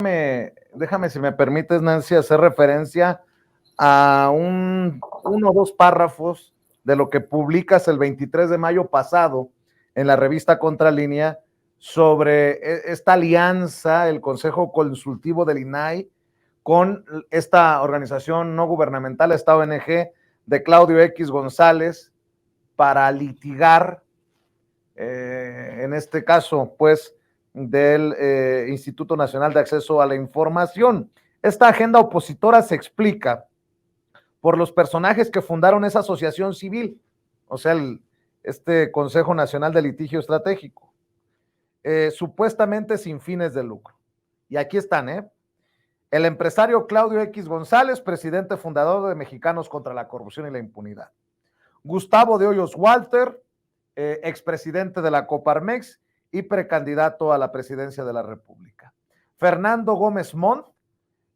déjame, si me permites, Nancy, hacer referencia a uno o dos párrafos de lo que publicas el 23 de mayo pasado en la revista Contralínea sobre esta alianza, el Consejo Consultivo del INAI, con esta organización no gubernamental, esta ONG de Claudio X González, para litigar, en este caso, pues, del Instituto Nacional de Acceso a la Información. Esta agenda opositora se explica por los personajes que fundaron esa asociación civil, o sea, este Consejo Nacional de Litigio Estratégico, supuestamente sin fines de lucro. Y aquí están, el empresario Claudio X González, presidente fundador de Mexicanos contra la Corrupción y la Impunidad. Gustavo de Hoyos Walter, expresidente de la Coparmex y precandidato a la presidencia de la República. Fernando Gómez Montt,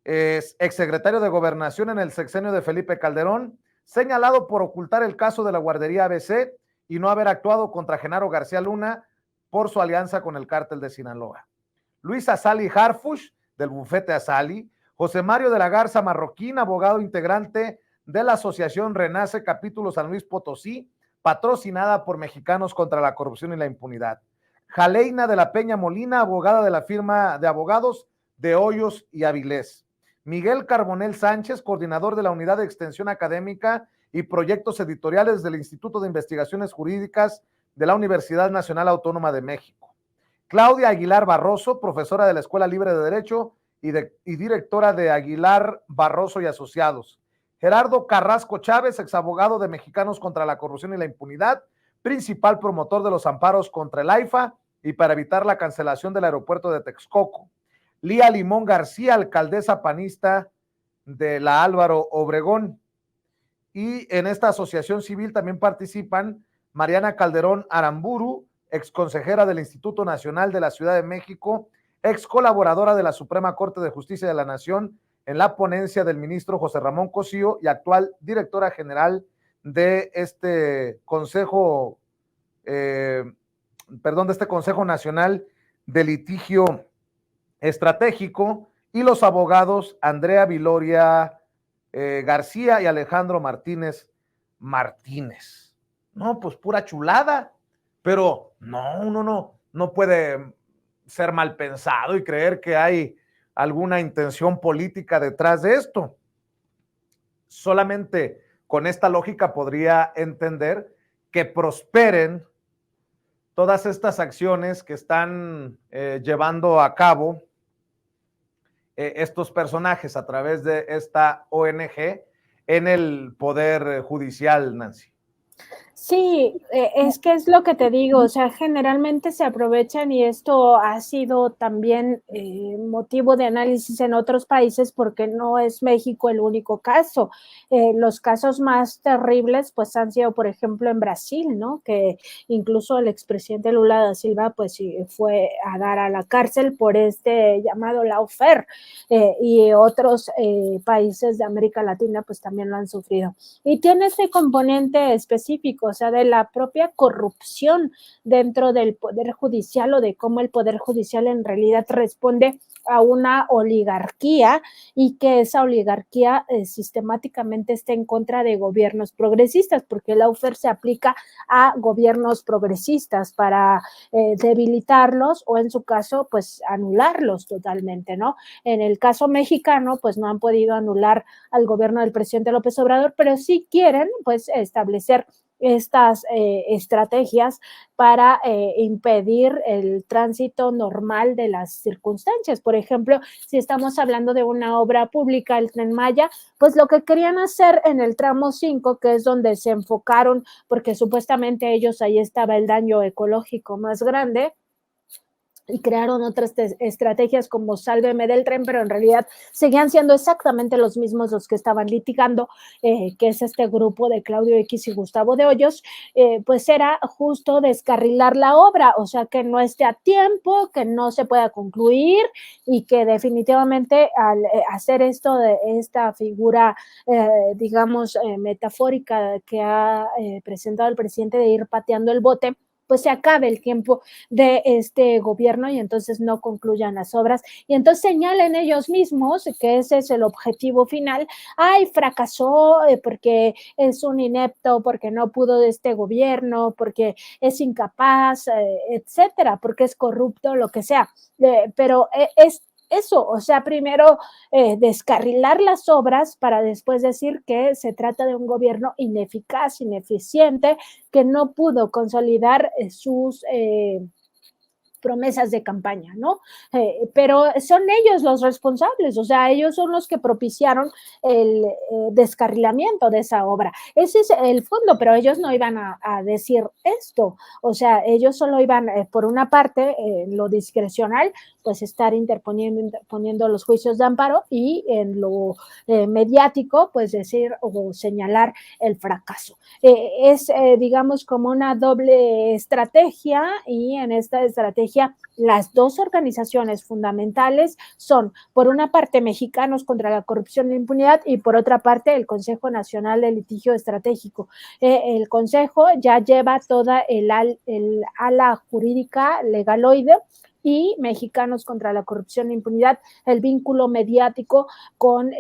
exsecretario de Gobernación en el sexenio de Felipe Calderón, señalado por ocultar el caso de la guardería ABC y no haber actuado contra Genaro García Luna por su alianza con el cártel de Sinaloa. Luis Azali Harfuch, del bufete Azali. José Mario de la Garza Marroquín, abogado integrante de la Asociación Renace Capítulo San Luis Potosí, patrocinada por Mexicanos contra la Corrupción y la Impunidad. Jaleina de la Peña Molina, abogada de la firma de abogados de Hoyos y Avilés. Miguel Carbonell Sánchez, coordinador de la Unidad de Extensión Académica y Proyectos Editoriales del Instituto de Investigaciones Jurídicas de la Universidad Nacional Autónoma de México. Claudia Aguilar Barroso, profesora de la Escuela Libre de Derecho y directora de Aguilar Barroso y Asociados. Gerardo Carrasco Chávez, exabogado de Mexicanos contra la Corrupción y la Impunidad, principal promotor de los amparos contra el AIFA y para evitar la cancelación del aeropuerto de Texcoco. Lía Limón García, alcaldesa panista de la Álvaro Obregón. Y en esta asociación civil también participan Mariana Calderón Aramburu, ex consejera del Instituto Nacional de la Ciudad de México, ex colaboradora de la Suprema Corte de Justicia de la Nación en la ponencia del ministro José Ramón Cosío y actual directora general de este Consejo, de este Consejo Nacional de Litigio Estratégico, y los abogados Andrea Viloria García y Alejandro Martínez Martínez. No, pues pura chulada, pero uno no puede ser mal pensado y creer que hay alguna intención política detrás de esto. Solamente con esta lógica podría entender que prosperen todas estas acciones que están llevando a cabo estos personajes a través de esta ONG en el Poder Judicial, Nancy. Sí, es que es lo que te digo, o sea, generalmente se aprovechan y esto ha sido también motivo de análisis en otros países porque no es México el único caso. Los casos más terribles pues han sido, por ejemplo, en Brasil, ¿no? Que incluso el expresidente Lula da Silva pues fue a dar a la cárcel por este llamado lawfare, y otros países de América Latina pues también lo han sufrido. Y tiene este componente específico, o sea, de la propia corrupción dentro del Poder Judicial o de cómo el Poder Judicial en realidad responde a una oligarquía y que esa oligarquía sistemáticamente está en contra de gobiernos progresistas, porque el lawfare se aplica a gobiernos progresistas para debilitarlos o en su caso, pues anularlos totalmente, ¿no? En el caso mexicano, pues no han podido anular al gobierno del presidente López Obrador, pero sí quieren, pues, establecer estas estrategias para impedir el tránsito normal de las circunstancias. Por ejemplo, si estamos hablando de una obra pública, el Tren Maya, pues lo que querían hacer en el tramo 5, que es donde se enfocaron, porque supuestamente ellos ahí estaba el daño ecológico más grande, y crearon otras estrategias como Sálveme del Tren, pero en realidad seguían siendo exactamente los mismos los que estaban litigando, que es este grupo de Claudio X y Gustavo de Hoyos, pues era justo descarrilar la obra, o sea, que no esté a tiempo, que no se pueda concluir y que definitivamente al hacer esto de esta figura, digamos, metafórica que ha presentado el presidente de ir pateando el bote, pues se acabe el tiempo de este gobierno y entonces no concluyan las obras y entonces señalen ellos mismos que ese es el objetivo final. Ay, fracasó porque es un inepto, porque no pudo de este gobierno, porque es incapaz, etcétera, porque es corrupto, lo que sea. Pero es eso, o sea, primero descarrilar las obras para después decir que se trata de un gobierno ineficaz, ineficiente, que no pudo consolidar sus promesas de campaña, ¿no? Pero son ellos los responsables, o sea, ellos son los que propiciaron el descarrilamiento de esa obra. Ese es el fondo, pero ellos no iban a decir esto, o sea, ellos solo iban, por una parte, lo discrecional, pues estar interponiendo los juicios de amparo y en lo mediático, pues decir o señalar el fracaso. Es, digamos, como una doble estrategia y en esta estrategia las dos organizaciones fundamentales son, por una parte, Mexicanos contra la Corrupción y la Impunidad y por otra parte, el Consejo Nacional de Litigio Estratégico. El Consejo ya lleva toda el ala jurídica legaloide y Mexicanos contra la Corrupción e Impunidad, el vínculo mediático con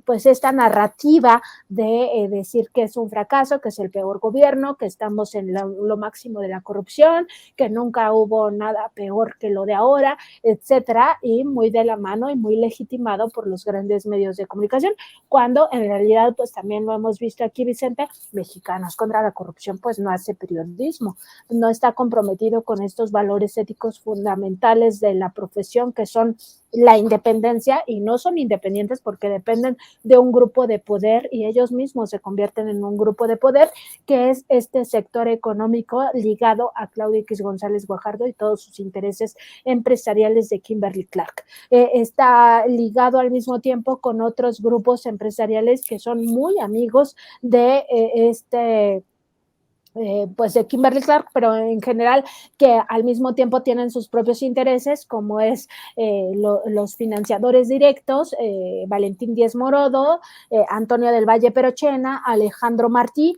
pues esta narrativa de decir que es un fracaso, que es el peor gobierno, que estamos en lo máximo de la corrupción, que nunca hubo nada peor que lo de ahora, etcétera, y muy de la mano y muy legitimado por los grandes medios de comunicación, cuando en realidad pues también lo hemos visto aquí, Vicente, Mexicanos contra la Corrupción pues no hace periodismo, no está comprometido con estos valores éticos fundamentales de la profesión que son la independencia y no son independientes porque dependen de un grupo de poder y ellos mismos se convierten en un grupo de poder que es este sector económico ligado a Claudia X González Guajardo y todos sus intereses empresariales de Kimberly Clark. Está ligado al mismo tiempo con otros grupos empresariales que son muy amigos de pues de Kimberly Clark, pero en general que al mismo tiempo tienen sus propios intereses, como es los financiadores directos, Valentín Díez Morodo, Antonio del Valle Perochena, Alejandro Martí,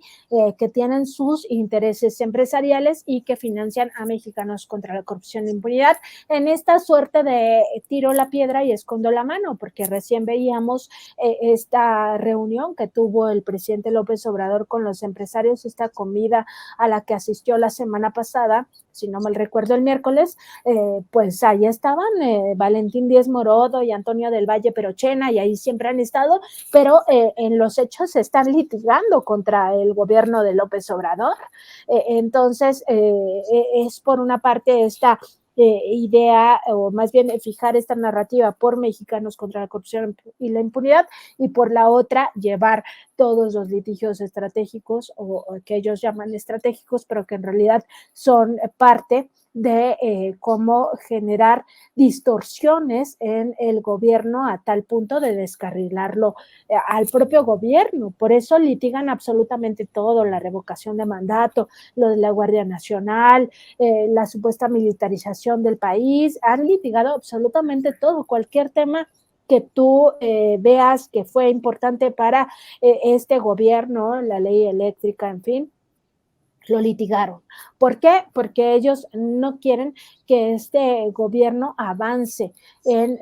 que tienen sus intereses empresariales y que financian a Mexicanos contra la Corrupción e Impunidad en esta suerte de tiro la piedra y escondo la mano, porque recién veíamos esta reunión que tuvo el presidente López Obrador con los empresarios, esta comida a la que asistió la semana pasada, si no mal recuerdo el miércoles, pues ahí estaban Valentín Díez Morodo y Antonio del Valle Perochena y ahí siempre han estado, pero en los hechos se están litigando contra el gobierno de López Obrador. Entonces, es por una parte esta idea, o más bien fijar esta narrativa por Mexicanos contra la Corrupción y la Impunidad, y por la otra llevar todos los litigios estratégicos o que ellos llaman estratégicos, pero que en realidad son parte de cómo generar distorsiones en el gobierno a tal punto de descarrilarlo al propio gobierno. Por eso litigan absolutamente todo, la revocación de mandato, lo de la Guardia Nacional, la supuesta militarización del país, han litigado absolutamente todo, cualquier tema que tú veas que fue importante para este gobierno, la ley eléctrica, en fin, lo litigaron. ¿Por qué? Porque ellos no quieren que este gobierno avance en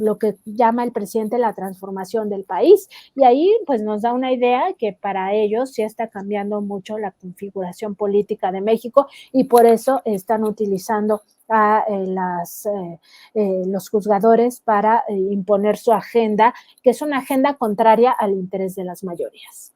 lo que llama el presidente la transformación del país. Y ahí pues nos da una idea que para ellos sí está cambiando mucho la configuración política de México y por eso están utilizando a los juzgadores para imponer su agenda, que es una agenda contraria al interés de las mayorías.